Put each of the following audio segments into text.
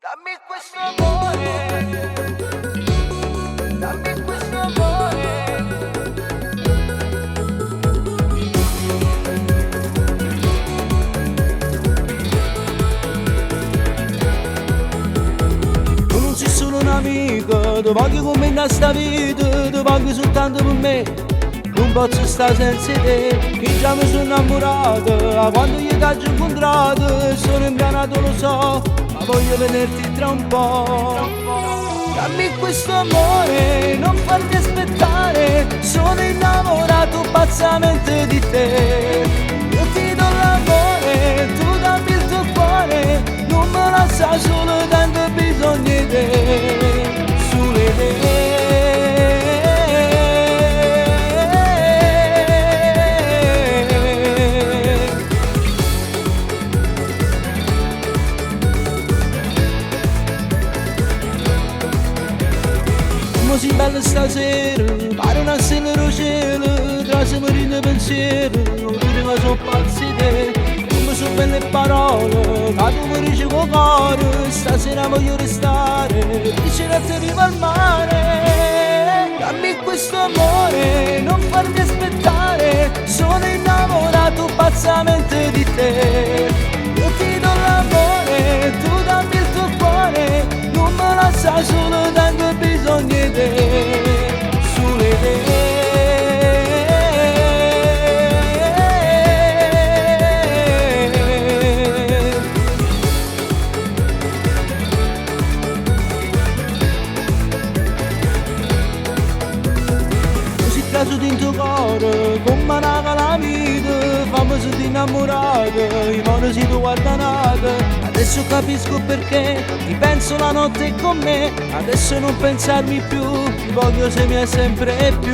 Dammi questo amore, dammi questo amore. Tu non sei solo un amico, tu voglio come in sta vita, tu voglio soltanto per me. Non posso stare senza te, che già mi sono innamorato, quando io ti ho incontrato, sono impianato lo so, ma voglio vederti tra un po'. Dammi questo amore, non farmi aspettare, sono innamorato pazzamente di te. Io ti do l'amore, tu dammi il tuo cuore, non me la sa solo tanto bisogno di te, sulle te. Si bella stasera, pare una stella al cielo, tra se marine pensiero, io sono pazzi di te, come sono belle parole, ma tu mi dici con cuore, stasera voglio restare, vicino a te viva al mare. Dammi questo amore, non farmi aspettare, sono innamorato pazzamente di te. Io ti do l'amore, tu dammi il tuo cuore, non me la sa solo tanto bisogno di te, sulle te. Così caso di tuo cuore, come una calamita, famoso di innamorato, i moni si tu guardano. Adesso capisco perché ti penso la notte con me, adesso non pensarmi più, ti voglio se mi è sempre più.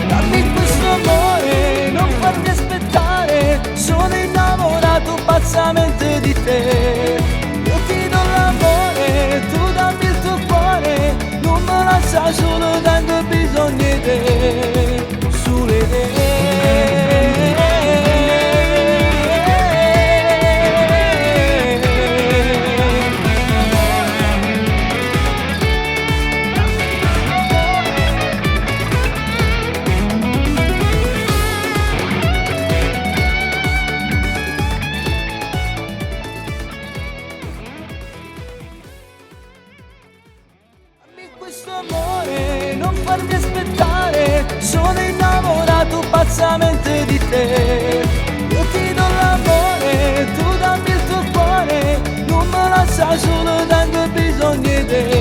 Dammi questo amore, non farmi aspettare, sono innamorato pazzamente di te. Io ti do l'amore, tu dammi il tuo cuore, non me la sa solo tanto bisogno di te, sulle te. Questo amore, non farmi aspettare, sono innamorato pazzamente di te. Io ti do l'amore, tu dammi il tuo cuore, non me la sa solo tanto bisogno di te.